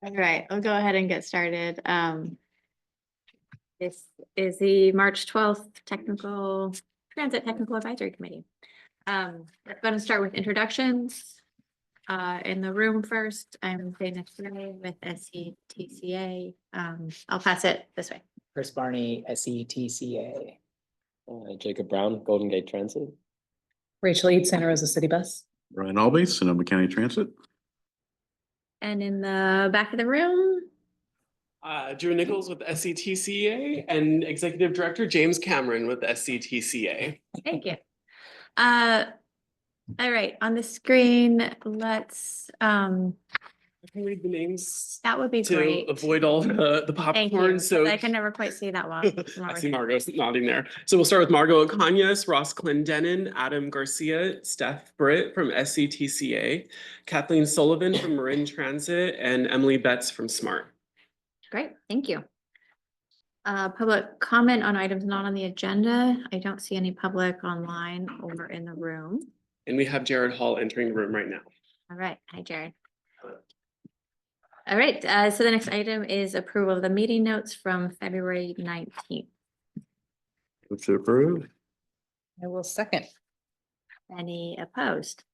All right, I'll go ahead and get started. This is the March 12th Transit Technical Advisory Committee. I'm going to start with introductions. In the room first, I'm Dana Gray with SETCA. I'll pass it this way. Chris Barney, SETCA. Jacob Brown, Golden Gate Transit. Rachel Eads, Santa Rosa City Bus. Brian Albee, Sonoma County Transit. And in the back of the room, Drew Nichols with SETCA and Executive Director James Cameron with SETCA. thank you. All right, on the screen, let's I can read the names that would be to great. avoid all the Thank popcorn. you. So I can never quite see that well. I see Margot nodding there. So we'll start with Margot Ocanyas, Ross Clendenin, Adam Garcia, Steph Britt from SETCA, Kathleen Sullivan from Marin Transit, and Emily Betts from SMART. Great, thank you. Public comment on items not on the agenda. I don't see any public online or in the room. And we have Jared Hall entering the room right now. All right, hi Jared. All right, so the next item is approval of the meeting notes from February 19th. Move to approve. I will second. Any opposed?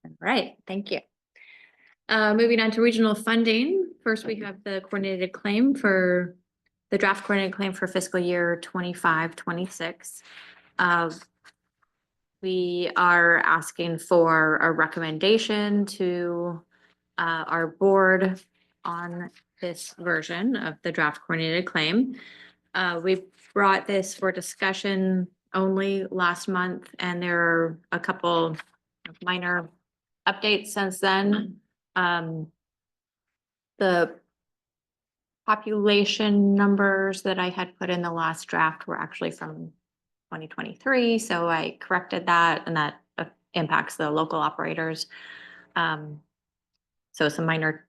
All right, thank you. Moving on to regional funding. First, we have the draft coordinated claim for fiscal year 25-26. We are asking for a recommendation to our board on this version of the draft coordinated claim. We brought this for discussion only last month, and there are a couple of minor updates since then. The population numbers that I had put in the last draft were actually from 2023, so I corrected that, and that impacts the local operators. So some minor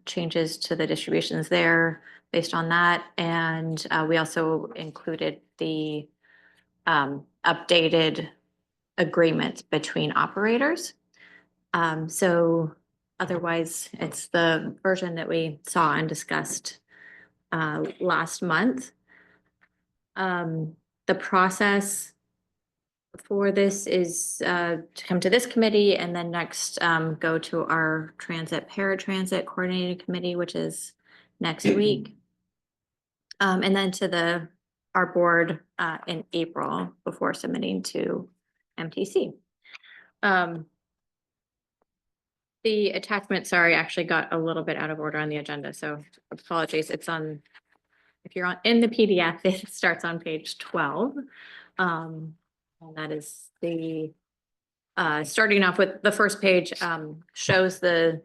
changes to the distributions there based on that, and we also included the updated agreements between operators. So otherwise, it's the version that we saw and discussed last month. The process for this is to come to this committee and then next go to our paratransit coordinated committee, which is next week. And then to our board in April before submitting to MTC. The attachment, sorry, actually got a little bit out of order on the agenda, so apologies. It's on, if you're in the PDF, it starts on page 12. And that is the, starting off with the first page shows the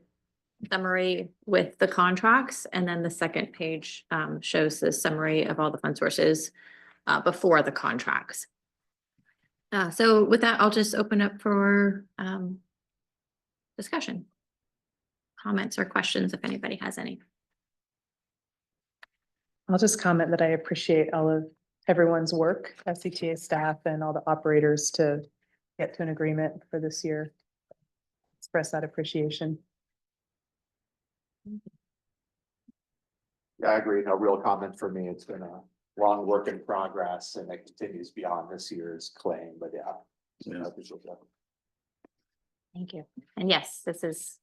summary with the contracts, and then the second page shows the summary of all the fund sources before the contracts. So with that, I'll just open up for discussion, comments or questions if anybody has any. I'll just comment that I appreciate all of everyone's work, SCTA staff and all the operators to get to an agreement for this year. Express that appreciation. Yeah, I agree. No real comment for me. It's been a long work in progress and it continues beyond this year's claim, but yeah. I appreciate that. Thank you. And yes, this is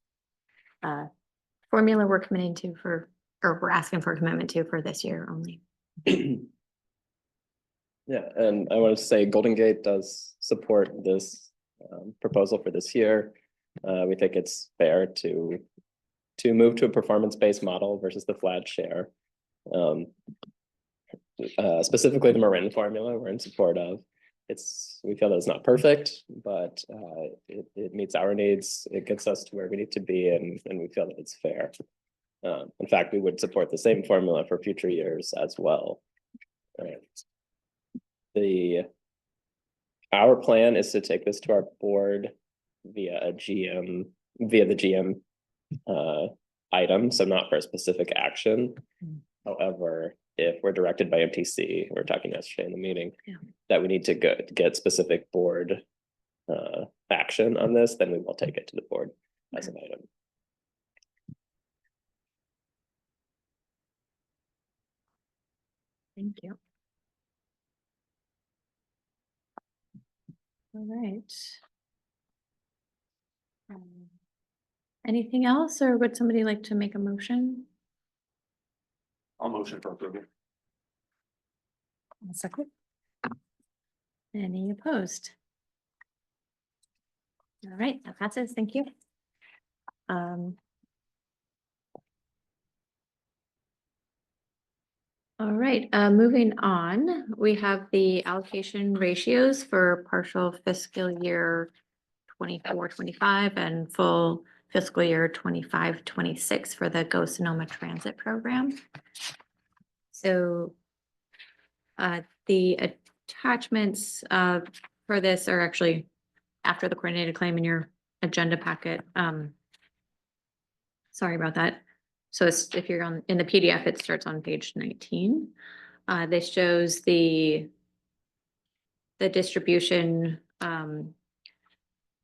formula we're committing to or we're asking for a commitment to for this year only. Yeah, and I want to say Golden Gate does support this proposal for this year. We think it's fair to move to a performance-based model versus the flat share. Specifically the Marin formula we're in support of. We feel that it's not perfect, but it meets our needs. It gets us to where we need to be, and we feel that it's fair. In fact, we would support the same formula for future years as well. Our plan is to take this to our board via the GM item, so not for a specific action. However, if we're directed by MTC, we were talking yesterday in the meeting, that we need to get specific board action on this, then we will take it to the board as an item. Thank you. All right. Anything else, or would somebody like to make a motion? I'll motion for approval. One second. Any opposed? All right, that passes. Thank you. All right, moving on, we have the allocation ratios for partial fiscal year 24-25 and full fiscal year 25-26 for the Go Sonoma Transit Program. So the attachments for this are actually after the coordinated claim in your agenda packet. Sorry about that. So if you're in the PDF, it starts on page 19. This shows the distribution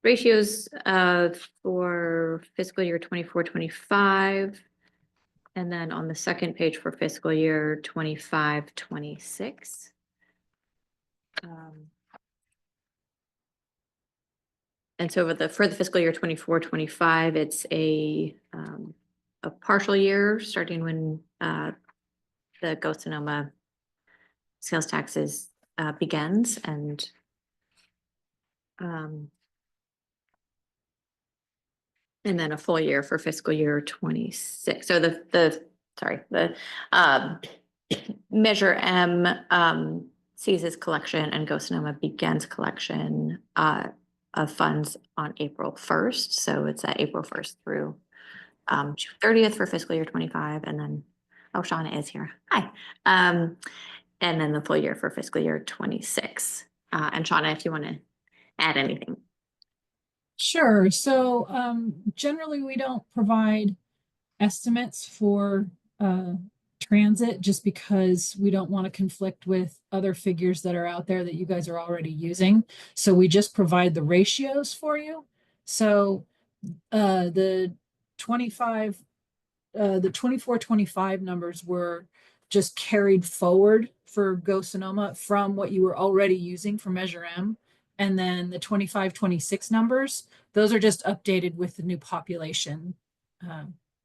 ratios for fiscal year 24-25. And then on the second page for fiscal year 25-26. And so for the fiscal year 24-25, it's a partial year starting when the Go Sonoma sales taxes begins and then a full year for fiscal year 26. So the Measure M ceases collection and Go Sonoma begins collection of funds on April 1st. So it's at April 1st through June 30th for fiscal year 25. And then, oh, Shauna is here. Hi. And then the full year for fiscal year 26. And Shauna, if you want to add anything. Sure. So generally, we don't provide estimates for transit just because we don't want to conflict with other figures that are out there that you guys are already using. So we just provide the ratios for you. So the 24-25 numbers were just carried forward for Go Sonoma from what you were already using for Measure M. And then the 25-26 numbers, those are just updated with the new population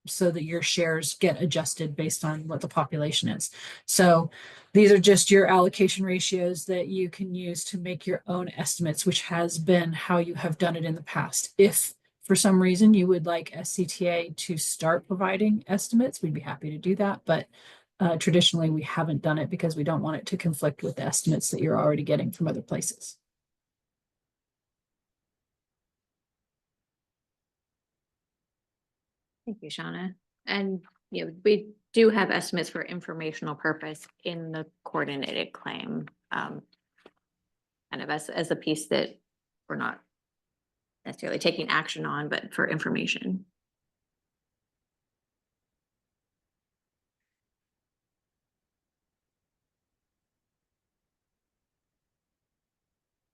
so that your shares get adjusted based on what the population is. So these are just your allocation ratios that you can use to make your own estimates, which has been how you have done it in the past. If for some reason you would like SCTA to start providing estimates, we'd be happy to do that. But traditionally, we haven't done it because we don't want it to conflict with the estimates that you're already getting from other places. Thank you, Shauna. And we do have estimates for informational purpose in the coordinated claim, kind of as a piece that we're not necessarily taking action on, but for information.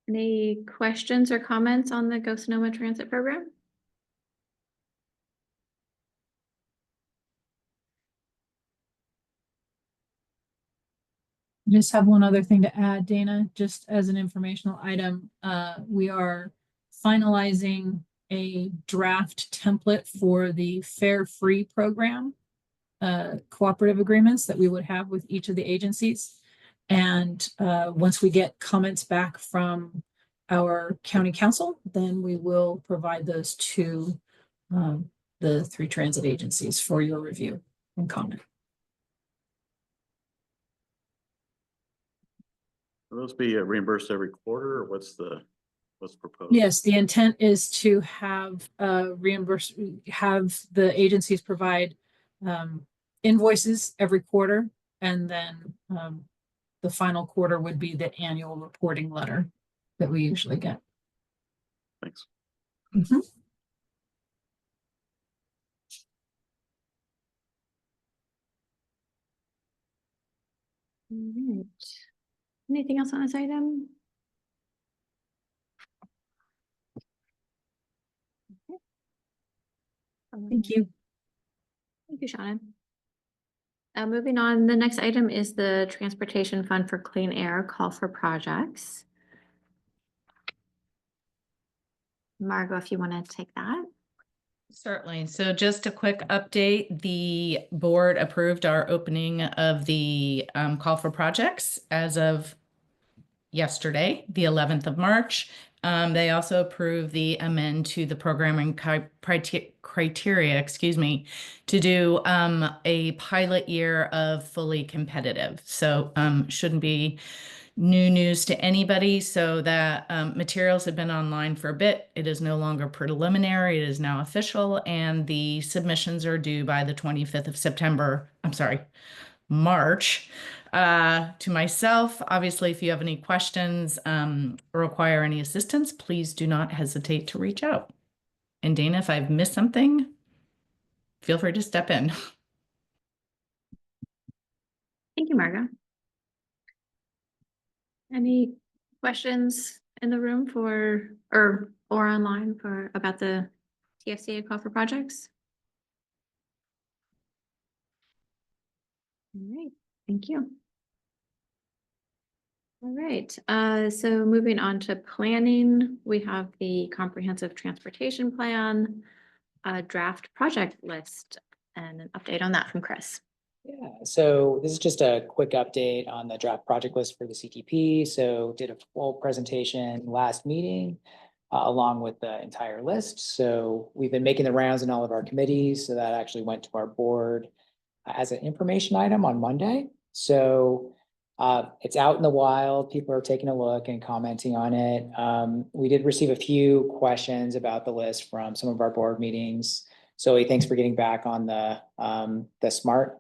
Any questions or comments on the Go Sonoma Transit Program? Just have one other thing to add, Dana, just as an informational item. We are finalizing a draft template for the Fare Free program, cooperative agreements that we would have with each of the agencies. And once we get comments back from our county council, then we will provide those to the 3 transit agencies for your review and comment. Will those be reimbursed every quarter, or what's proposed? Yes, the intent is to have have the agencies provide invoices every quarter, and then the final quarter would be the annual reporting letter that we usually get. Thanks. Mm-hmm. All right. Anything else on this item? Okay. Thank you. Thank you, Shauna. Moving on, the next item is the Transportation Fund for Clean Air Call for Projects. Margot, if you want to take that. Certainly. So just a quick update, the board approved our opening of the call for projects as of yesterday, the 11th of March. They also approved the amend to the programming criteria, excuse me, to do a pilot year of fully competitive. So shouldn't be new news to anybody. So that materials have been online for a bit. It is no longer preliminary. It is now official, and the submissions are due by the 25th of September. I'm sorry, March. To myself, obviously, if you have any questions or require any assistance, please do not hesitate to reach out. And Dana, if I've missed something, feel free to step in. Thank you, Margot. Any questions in the room for, or online for, about the TFCA call for projects? All right, thank you. All right, so moving on to planning, we have the comprehensive transportation plan, draft project list, and an update on that from Chris. Yeah, so this is just a quick update on the draft project list for the CTP. So did a full presentation last meeting along with the entire list. So we've been making the rounds in all of our committees. So that actually went to our board as an information item on Monday. So it's out in the wild. People are taking a look and commenting on it. We did receive a few questions about the list from some of our board meetings. So thanks for getting back on the SMART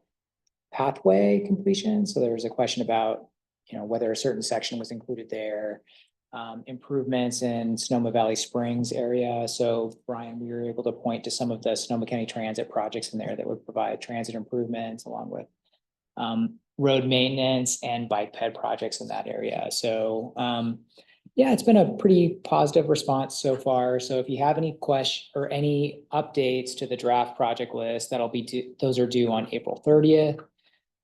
pathway completion. So there was a question about, whether a certain section was included there, improvements in Sonoma Valley Springs area. So Brian, we were able to point to some of the Sonoma County Transit projects in there that would provide transit improvements along with road maintenance and bike ped projects in that area. So yeah, it's been a pretty positive response so far. So if you have any questions or any updates to the draft project list, those are due on April 30th.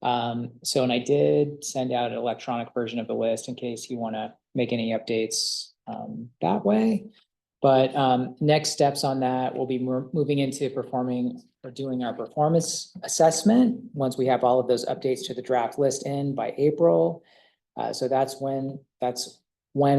And I did send out an electronic version of the list in case you want to make any updates that way. But next steps on that, we'll be moving into performing or doing our performance assessment once we have all of those updates to the draft list in by April. So that's when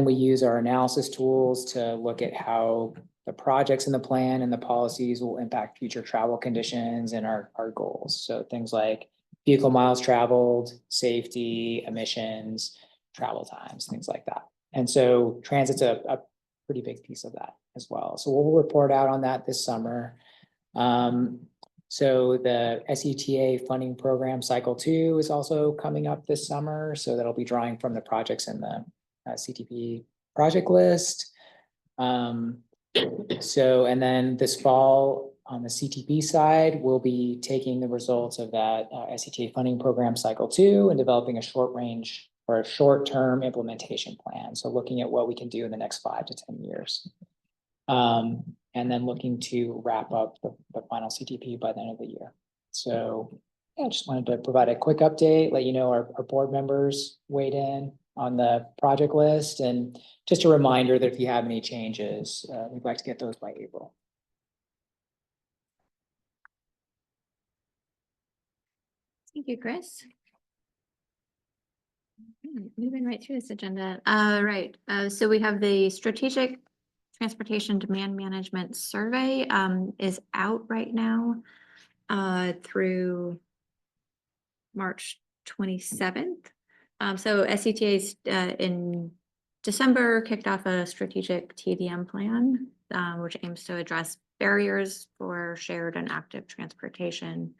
we use our analysis tools to look at how the projects in the plan and the policies will impact future travel conditions and our goals. So things like vehicle miles traveled, safety, emissions, travel times, things like that. And so transit's a pretty big piece of that as well. So we'll report out on that this summer. So the SETA funding program cycle 2 is also coming up this summer. So that'll be drawing from the projects in the CTP project list. And then this fall on the CTP side, we'll be taking the results of that SETA funding program cycle 2 and developing a short-term implementation plan. So looking at what we can do in the next 5 to 10 years. And then looking to wrap up the final CTP by the end of the year. So yeah, I just wanted to provide a quick update, let you know our board members weighed in on the project list, and just a reminder that if you have any changes, we'd like to get those by April. Thank you, Chris. Moving right through this agenda. Right. So we have the Strategic Transportation Demand Management Survey is out right now through March 27th. So SCTA's in December kicked off a strategic TDM plan, which aims to address barriers for shared and active transportation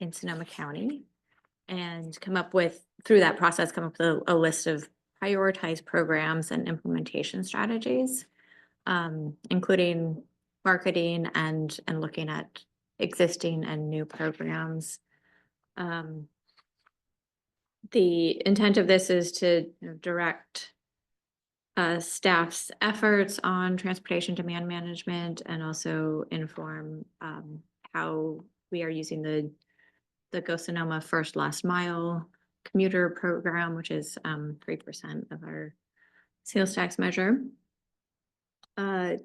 in Sonoma County, and through that process, come up with a list of prioritized programs and implementation strategies, including marketing and looking at existing and new programs. The intent of this is to direct staff's efforts on transportation demand management and also inform how we are using the the Go Sonoma First Last Mile commuter program, which is 3% of our sales tax measure. I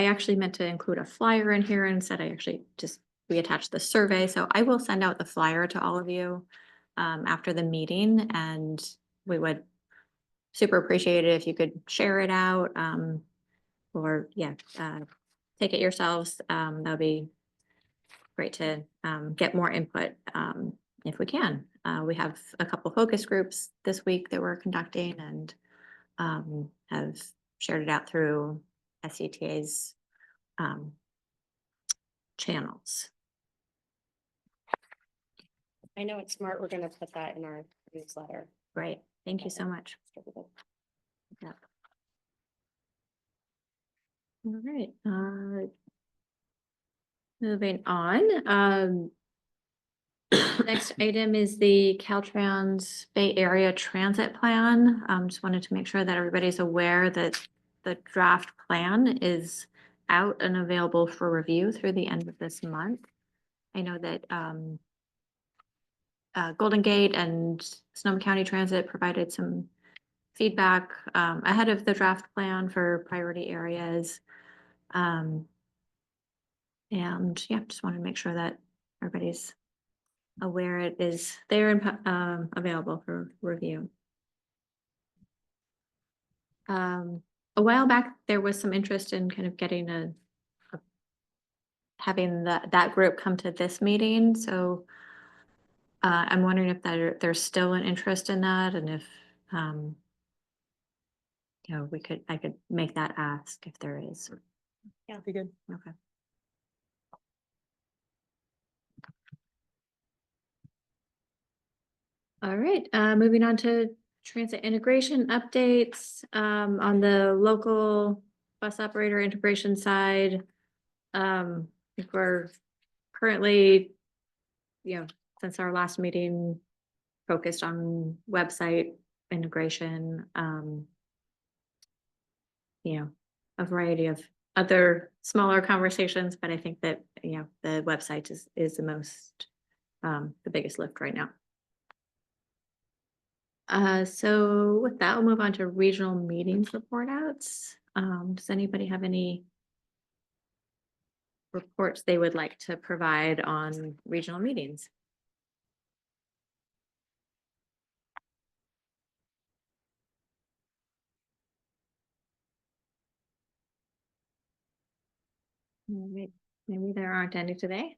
actually meant to include a flyer in here, and instead I actually just reattached the survey. So I will send out the flyer to all of you after the meeting, and we would super appreciate it if you could share it out or take it yourselves. That would be great to get more input if we can. We have a couple focus groups this week that we're conducting and have shared it out through SCTA's channels. I know it's smart. We're gonna put that in our newsletter. Great, thank you so much. Yeah. All right, moving on. Next item is the Caltrans Bay Area Transit Plan. Just wanted to make sure that everybody's aware that the draft plan is out and available for review through the end of this month. I know that Golden Gate and Sonoma County Transit provided some feedback ahead of the draft plan for priority areas. And yeah, just wanted to make sure that everybody's aware it is there and available for review. A while back, there was some interest in kind of getting having that group come to this meeting. So I'm wondering if there's still an interest in that, and if I could make that ask if there is. Yeah, be good. Okay. All right, moving on to transit integration updates. On the local bus operator integration side, I think we're currently, since our last meeting, focused on website integration, a variety of other smaller conversations, but I think that, the website is the biggest lift right now. So with that, we'll move on to regional meetings report outs. Does anybody have any reports they would like to provide on regional meetings? Maybe there aren't any today.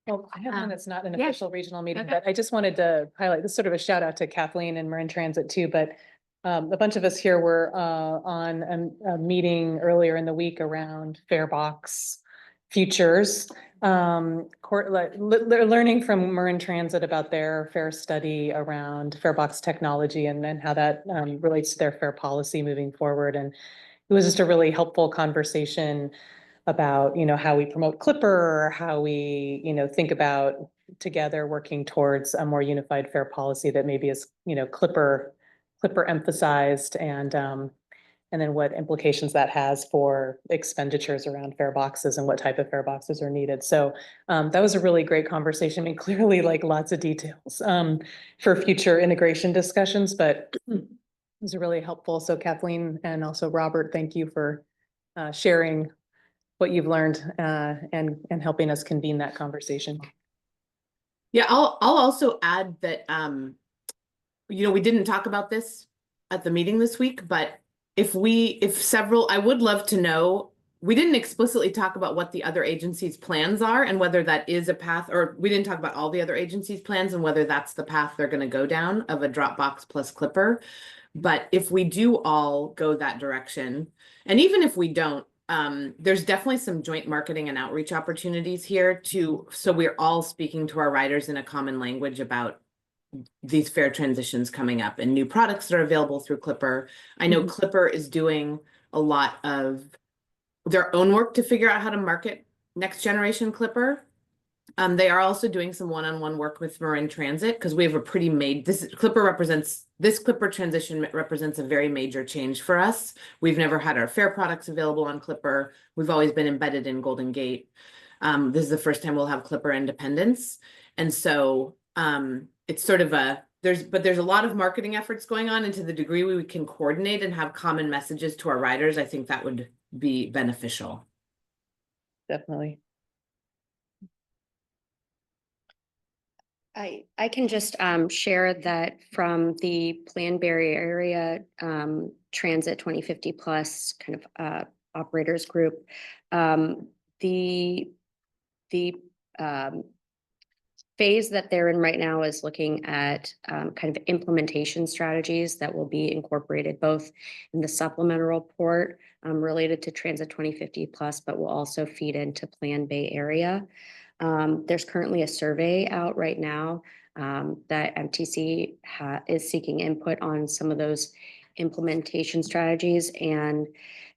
Well, I have one that's not an yeah. official regional meeting, Okay. but I just wanted to highlight this, sort of a shout out to Kathleen and Marin Transit too, but a bunch of us here were on a meeting earlier in the week around fare box futures. Learning from Marin Transit about their fare study around fare box technology and then how that relates to their fare policy moving forward. And it was just a really helpful conversation about, how we promote Clipper, how we, think about together working towards a more unified fare policy that maybe is, Clipper emphasized, and then what implications that has for expenditures around fare boxes and what type of fare boxes are needed. So that was a really great conversation. I mean, clearly like lots of details for future integration discussions, but it was really helpful. So Kathleen and also Robert, thank you for sharing what you've learned and helping us convene that conversation. Yeah, I'll also add that we didn't talk about this at the meeting this week, but I would love to know, we didn't explicitly talk about what the other agencies' plans are and whether that is a path, or we didn't talk about all the other agencies' plans and whether that's the path they're going to go down of a Dropbox plus Clipper. But if we do all go that direction, and even if we don't, there's definitely some joint marketing and outreach opportunities here so we're all speaking to our riders in a common language about these fare transitions coming up and new products that are available through Clipper. I know Clipper is doing a lot of their own work to figure out how to market next generation Clipper. They are also doing some one-on-one work with Marin Transit because we have this Clipper transition represents a very major change for us. We've never had our fare products available on Clipper. We've always been embedded in Golden Gate. This is the first time we'll have Clipper independence. And so it's sort of there's a lot of marketing efforts going on, and to the degree we can coordinate and have common messages to our riders, I think that would be beneficial. Definitely. I can just share that from the Plan Barrier Area Transit 2050 plus kind of operators group. The phase that they're in right now is looking at kind of implementation strategies that will be incorporated both in the supplemental report related to Transit 2050 plus, but will also feed into Plan Bay Area. There's currently a survey out right now that MTC is seeking input on some of those implementation strategies. And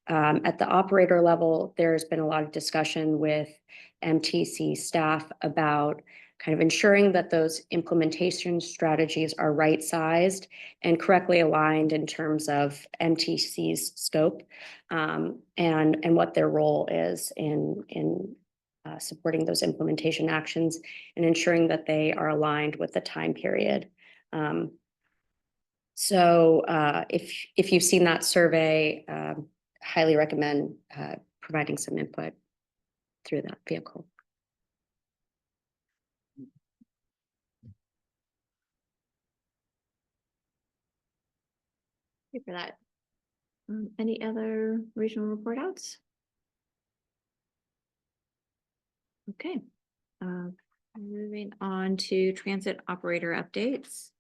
at the operator level, there's been a lot of discussion with MTC staff about kind of ensuring that those implementation strategies are right-sized and correctly aligned in terms of MTC's scope and what their role is in supporting those implementation actions and ensuring that they are aligned with the time period. So if you've seen that survey, highly recommend providing some input through that vehicle. Thank you for that. Any other regional report outs? Okay. Moving on to transit operator updates.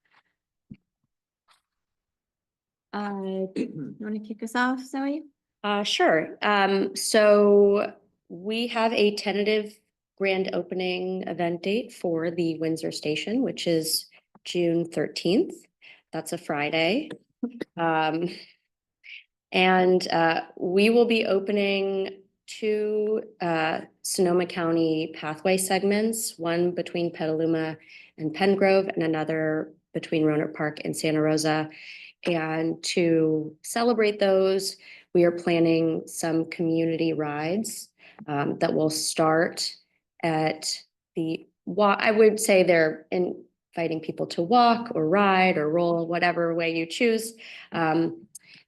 You want to kick us off, Zoe? Sure. So we have a tentative grand opening event date for the Windsor Station, which is June 13th. That's a Friday. And we will be opening two Sonoma County pathway segments, one between Petaluma and Pengrove and another between Roanoke Park and Santa Rosa. And to celebrate those, we are planning some community rides that will start at I would say they're inviting people to walk or ride or roll, whatever way you choose.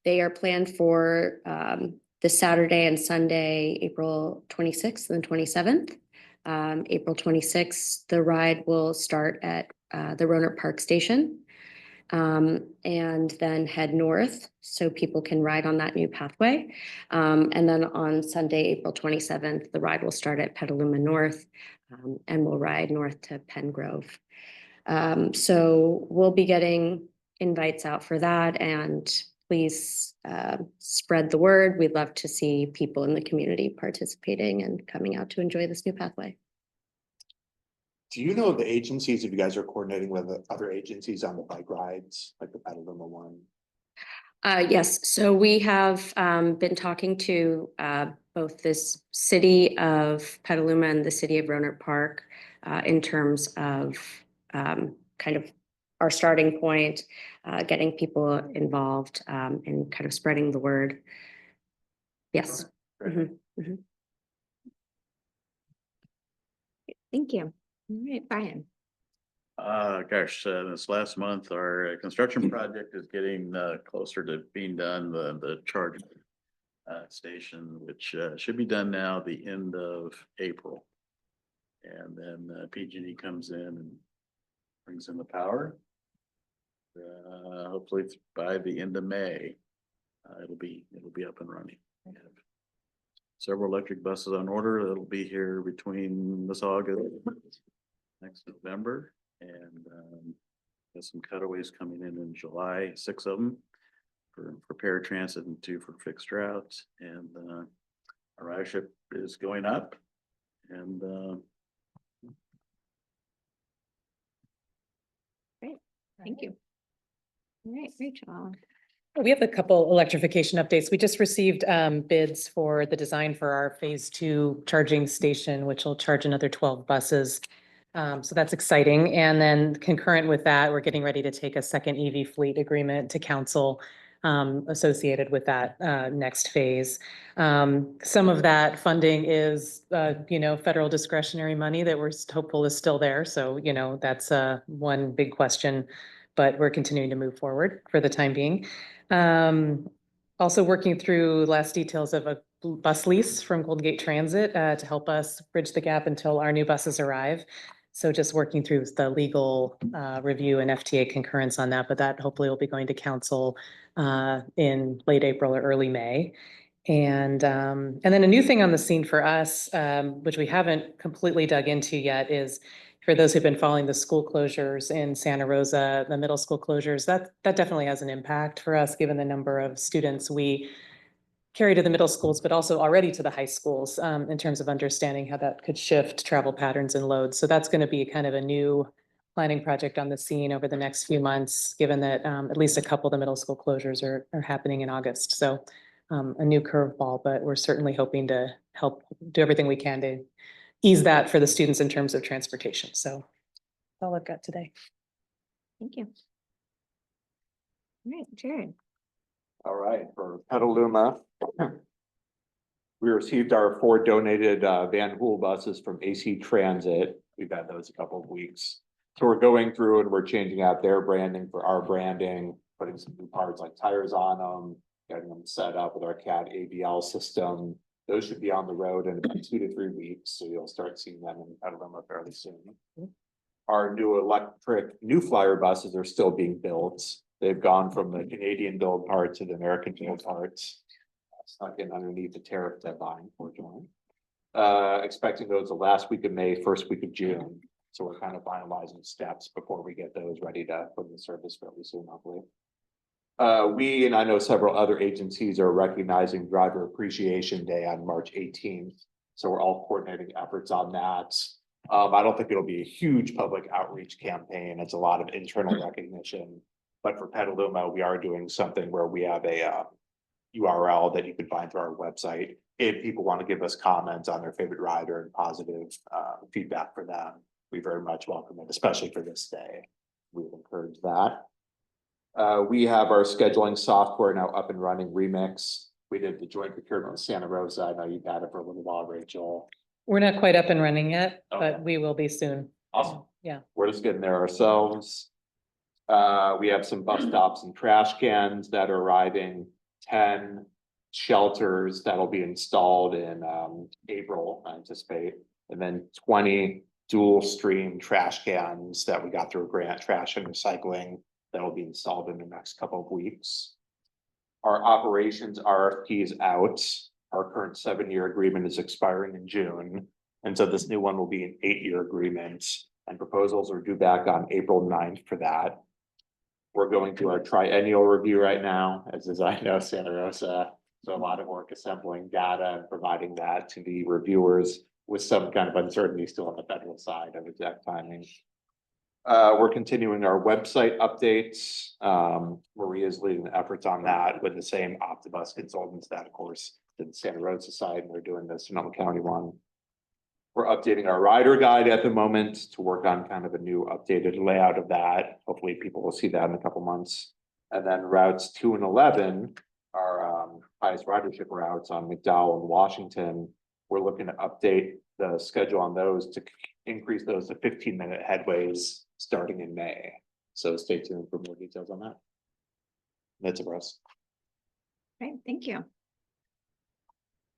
They are planned for the Saturday and Sunday, April 26th and 27th. April 26th, the ride will start at the Roanoke Park Station and then head north so people can ride on that new pathway. And then on Sunday, April 27th, the ride will start at Petaluma North and we'll ride north to Pengrove. So we'll be getting invites out for that, and please spread the word. We'd love to see people in the community participating and coming out to enjoy this new pathway. Do you know the agencies, if you guys are coordinating with other agencies on the bike rides, like the Petaluma one? Yes, so we have been talking to both this city of Petaluma and the city of Roanoke Park in terms of kind of our starting point, getting people involved and kind of spreading the word. Yes. Right. Thank you. All right, Brian. Gosh, this last month, our construction project is getting closer to being done, the charging station, which should be done now the end of April. And then PG&E comes in and brings in the power. Hopefully by the end of May, it'll be up and running. We have several electric buses on order that'll be here between this August, next November, and there's some cutaways coming in July, 6 of them for paratransit and 2 for fixed routes. And our ridership is going up, and Great, thank you. All right, Rachel. We have a couple electrification updates. We just received bids for the design for our phase 2 charging station, which will charge another 12 buses. So that's exciting. And then concurrent with that, we're getting ready to take a second EV fleet agreement to council associated with that next phase. Some of that funding is, federal discretionary money that we're hopeful is still there. So, that's one big question, but we're continuing to move forward for the time being. Also working through last details of a bus lease from Golden Gate Transit to help us bridge the gap until our new buses arrive. So just working through the legal review and FTA concurrence on that, but that hopefully will be going to council in late April or early May. And then a new thing on the scene for us, which we haven't completely dug into yet, is for those who've been following the school closures in Santa Rosa, the middle school closures, that definitely has an impact for us, given the number of students we carry to the middle schools, but also already to the high schools, in terms of understanding how that could shift travel patterns and loads. So that's going to be kind of a new planning project on the scene over the next few months, given that at least a couple of the middle school closures are happening in August. So a new curveball, but we're certainly hoping to help do everything we can to ease that for the students in terms of transportation. So that's all I've got today. Thank you. All right, Jared. All right, for Petaluma, we received our 4 donated Van Hool buses from AC Transit. We've had those a couple of weeks. So we're going through and we're changing out their branding for our branding, putting some new parts like tires on them, getting them set up with our CAT ABL system. Those should be on the road in about 2 to 3 weeks, so you'll start seeing them in Petaluma fairly soon. Our new electric New Flyer buses are still being built. They've gone from the Canadian build parts to the American build parts. Snuck in underneath the tariff deadline, unfortunately. Expecting those the last week of May, first week of June. So we're kind of finalizing steps before we get those ready to put in service fairly soon, hopefully. We, and I know several other agencies, are recognizing Driver Appreciation Day on March 18th. So we're all coordinating efforts on that. I don't think it'll be a huge public outreach campaign. It's a lot of internal recognition. But for Petaluma, we are doing something where we have a URL that you can find through our website. If people want to give us comments on their favorite rider and positive feedback for them, we very much welcome it, especially for this day. We would encourage that. We have our scheduling software now up and running, Remix. We did the joint procurement with Santa Rosa. I know you've had it for a little while, Rachel. We're not quite up and running yet, Okay. but we will be soon. Awesome. Yeah. We're just getting there ourselves. We have some bus stops and trash cans that are arriving, 10 shelters that'll be installed in April, I anticipate, and then 20 dual stream trash cans that we got through a grant, trash and recycling, that'll be installed in the next couple of weeks. Our operations RFP is out. Our current 7-year agreement is expiring in June. And so this new one will be an 8-year agreement, and proposals are due back on April 9th for that. We're going through our triennial review right now, as I know Santa Rosa. So a lot of work assembling data and providing that to the reviewers, with some kind of uncertainty still on the federal side of exact timing. We're continuing our website updates. Maria's leading the efforts on that with the same Optibus consultants that, of course, did the Santa Rosa side, and we're doing the Sonoma County one. We're updating our rider guide at the moment to work on kind of a new updated layout of that. Hopefully people will see that in a couple months. And then routes 2 and 11 are highest ridership routes on McDowell and Washington. We're looking to update the schedule on those to increase those to 15-minute headways starting in May. So stay tuned for more details on that. That's it for us. Great, thank you.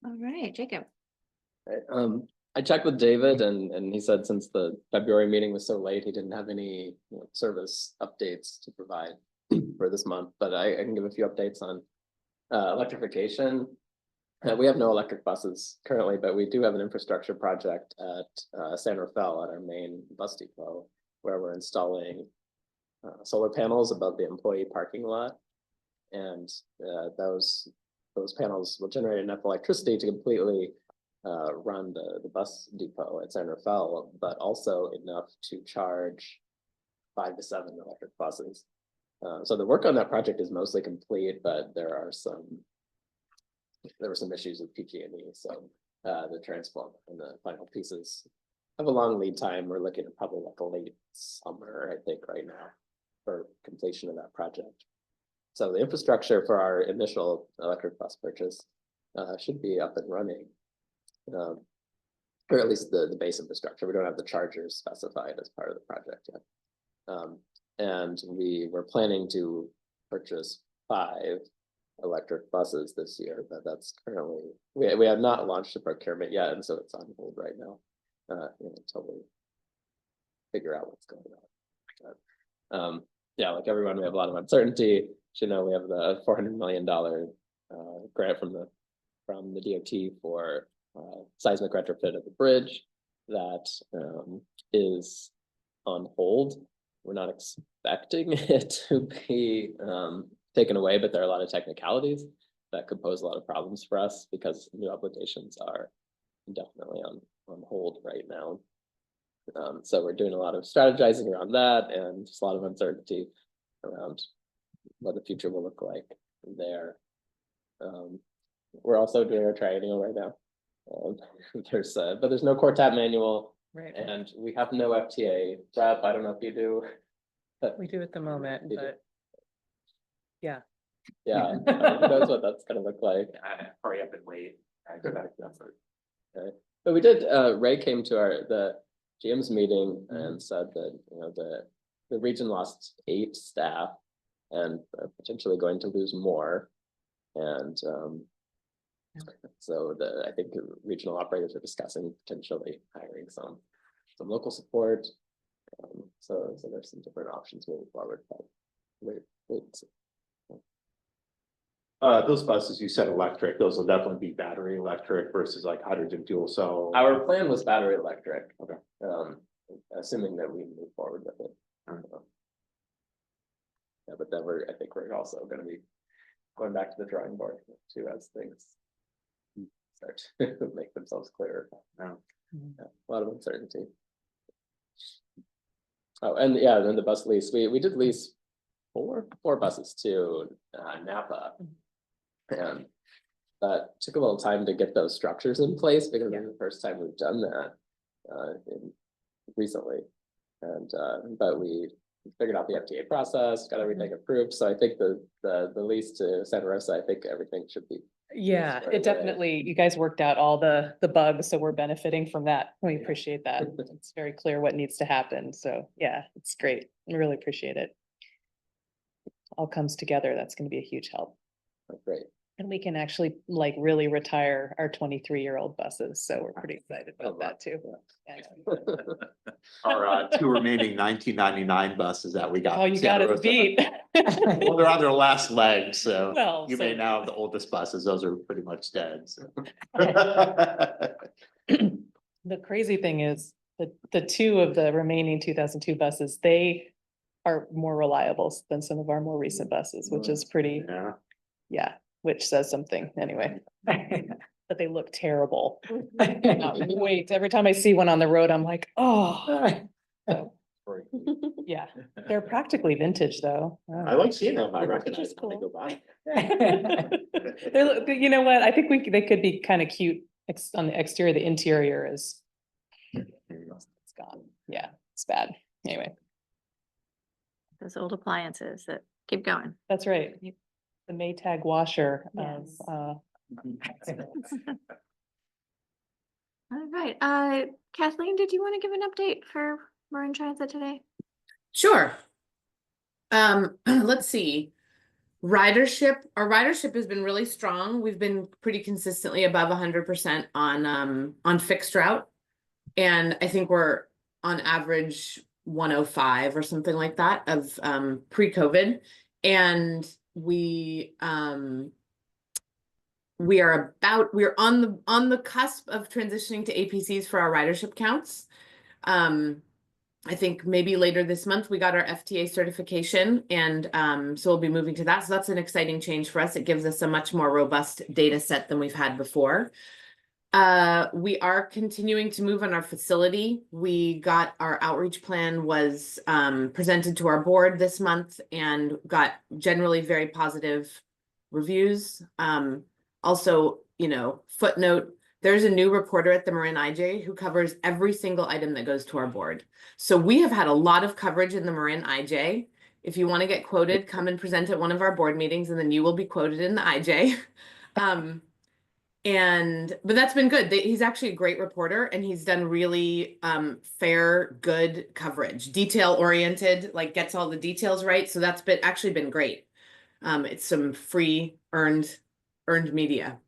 All right, Jacob. I checked with David and he said since the February meeting was so late, he didn't have any service updates to provide for this month, but I can give a few updates on electrification. We have no electric buses currently, but we do have an infrastructure project at San Rafael at our main bus depot, where we're installing solar panels above the employee parking lot. And those panels will generate enough electricity to completely run the bus depot at San Rafael, but also enough to charge 5 to 7 electric buses. So the work on that project is mostly complete, but there were some issues with PG&E. So the transformer and the final pieces have a long lead time. We're looking at probably like a late summer, I think, right now for completion of that project. So the infrastructure for our initial electric bus purchase should be up and running. Or at least the base infrastructure. We don't have the chargers specified as part of the project yet. And we were planning to purchase 5 electric buses this year, but that's currently, we have not launched the procurement yet, and so it's on hold right now. Until we figure out what's going on. But, yeah, like everyone, we have a lot of uncertainty. You know, we have the $400 million grant from the DOT for seismic retrofit of the bridge that is on hold. We're not expecting it to be taken away, but there are a lot of technicalities that could pose a lot of problems for us because new applications are definitely on hold right now. So we're doing a lot of strategizing around that and just a lot of uncertainty around what the future will look like there. We're also doing our triennial right now. But there's no core tap manual, Right. and we have no FTA rep. I don't know if you do. But We do at the moment, You do. but yeah. yeah, who knows what that's gonna look like. Hurry up and wait. Okay. But we did, Ray came to the GM's meeting and said that, you know, the region lost 8 staff and are potentially going to lose more. And so I think the regional operators are discussing potentially hiring some local support. So there's some different options moving forward, but wait and see. Those buses you said electric, those will definitely be battery electric versus like hydrogen fuel cell. Our plan was battery electric. Okay. Assuming that we move forward with it. Yeah, but then I think we're also gonna be going back to the drawing board too as things start to make themselves clearer. Yeah, a lot of uncertainty. Oh, and yeah, then the bus lease, we did lease 4 buses to Napa. And that took a little time to get those structures in place because it's the first time we've done that recently. And but we figured out the FTA process, got everything approved. So I think the lease to Santa Rosa, I think everything should be. Yeah, Squared it away. definitely, you guys worked out all the bugs, so we're benefiting from that. We appreciate that. It's very clear what needs to happen. So yeah, it's great. We really appreciate it. All comes together. That's going to be a huge help. Great. And we can actually like really retire our 23-year-old buses. So we're pretty excited about that too. Yeah. Our 2 remaining 1999 buses that we got. Oh, from you Santa got it Rosa. beat. Well, they're on their last leg, so Well, you may so- now have the oldest buses. Those are pretty much dead. So. The crazy thing is the 2 of the remaining 2002 buses, they are more reliable than some of our more recent buses, which is pretty, Yeah. which says something anyway. But they look terrible. Wait, every time I see one on the road, I'm like, oh. So, yeah, they're practically vintage though. I like seeing them. I Which recognize is them when I cool. go by. You know what? I think they could be kind of cute on the exterior. The interior is. It's gone. Yeah, it's bad. Anyway, Those old appliances that keep going. that's right. The Maytag washer of, Yes. All right, Kathleen, did you want to give an update for Marin Transit today? Sure. Let's see. Our ridership has been really strong. We've been pretty consistently above 100% on fixed route. And I think we're on average 105 or something like that of pre-COVID. And we're on the cusp of transitioning to APCs for our ridership counts. I think maybe later this month we got our FTA certification, and so we'll be moving to that. So that's an exciting change for us. It gives us a much more robust data set than we've had before. We are continuing to move on our facility. We got our outreach plan was presented to our board this month and got generally very positive reviews. Also, footnote, there's a new reporter at the Marin IJ who covers every single item that goes to our board. So we have had a lot of coverage in the Marin IJ, If you want to get quoted, come and present at one of our board meetings and then you will be quoted in the IJ. But that's been good. He's actually a great reporter and he's done really fair, good coverage, detail oriented, like gets all the details right. So that's actually been great. It's some free earned media.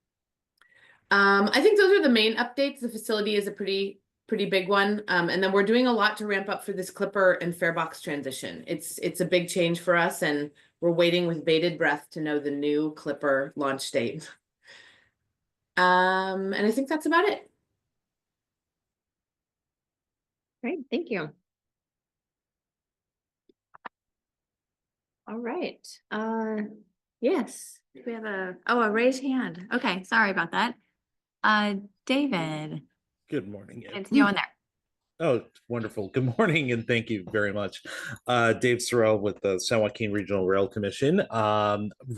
I think those are the main updates. The facility is a pretty big one. And then we're doing a lot to ramp up for this Clipper and Farebox transition. It's a big change for us and we're waiting with bated breath to know the new Clipper launch date. And I think that's about it. Great, thank you. All right, yes, we have a raised hand. Okay, sorry about that. David, Good morning. it's you in there. Oh, wonderful. Good morning and thank you very much. Dave Sorrell with the San Joaquin Regional Rail Commission.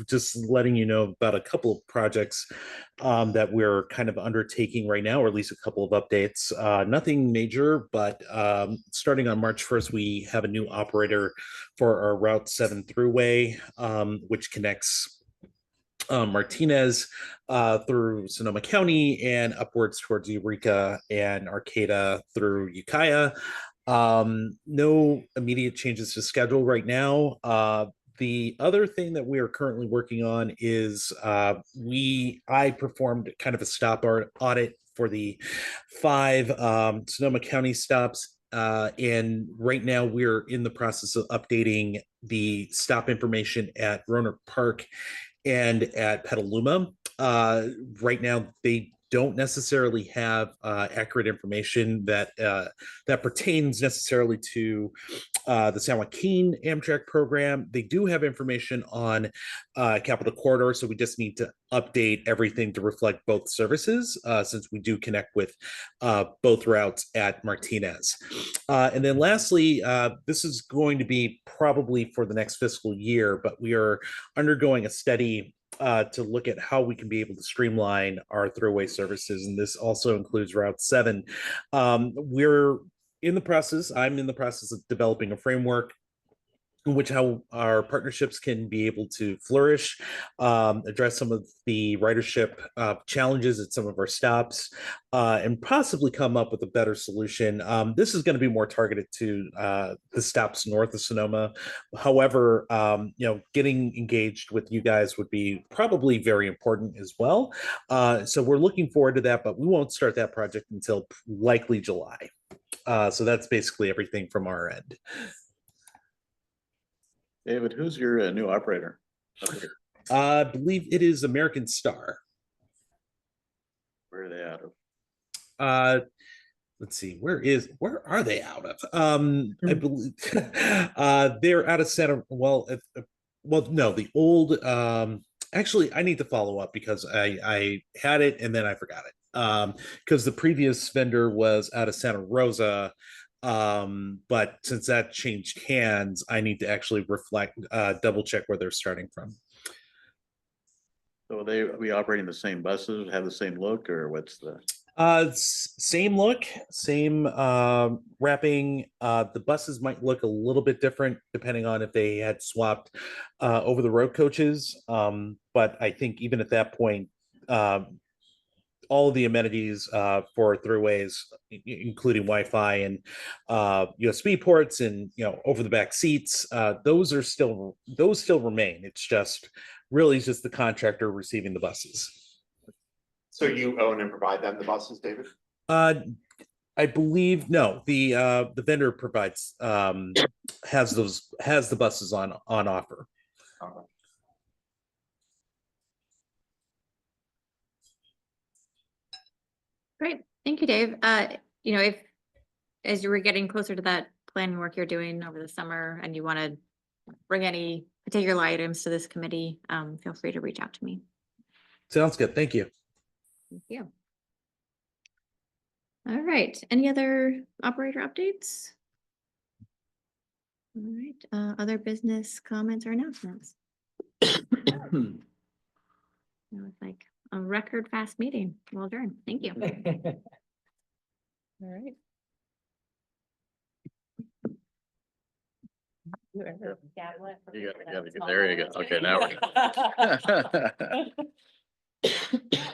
Just letting you know about a couple of projects that we're kind of undertaking right now, or at least a couple of updates. Nothing major, but starting on March 1st, we have a new operator for our Route 7 throughway, which connects Martinez through Sonoma County and upwards towards Eureka and Arcata through Ukiah. No immediate changes to schedule right now. The other thing that we are currently working on is I performed kind of a stop audit for the 5 Sonoma County stops. And right now we're in the process of updating the stop information at Roanoke Park and at Petaluma. Right now, they don't necessarily have accurate information that pertains necessarily to the San Joaquin Amtrak program. They do have information on Capital Corridor, so we just need to update everything to reflect both services, since we do connect with both routes at Martinez. And then lastly, this is going to be probably for the next fiscal year, but we are undergoing a study to look at how we can be able to streamline our throughway services. And this also includes Route 7. I'm in the process of developing a framework in which how our partnerships can be able to flourish, address some of the ridership challenges at some of our stops, and possibly come up with a better solution. This is going to be more targeted to the stops north of Sonoma. However, getting engaged with you guys would be probably very important as well. So we're looking forward to that, but we won't start that project until likely July. So that's basically everything from our end. David, who's your new operator? I believe it is American Star. Where are they out of? Let's see, where are they out of? I believe they're out of Santa. Well, no, the old. Actually, I need to follow up because I had it and then I forgot it. Because the previous vendor was out of Santa Rosa. But since that changed hands, I need to actually double check where they're starting from. So will they be operating the same buses, have the same look, or what's the? Same look, same wrapping. The buses might look a little bit different depending on if they had swapped over the road coaches. But I think even at that point, all of the amenities for throughways, including Wi-Fi and USB ports and over the back seats, those still remain. It's just really just the contractor receiving the buses. So you own and provide them the buses, David? I believe no. The vendor provides has the buses on offer. Okay. Great, thank you, Dave. If as you were getting closer to that planning work you're doing over the summer and you want to bring any particular items to this committee, feel free to reach out to me. Sounds good. Thank you. Thank you. All right, any other operator updates? All right, other business comments or announcements? It was like a record fast meeting. Well done. Thank you. All right. You gotta, there you go. Okay, now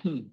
we're.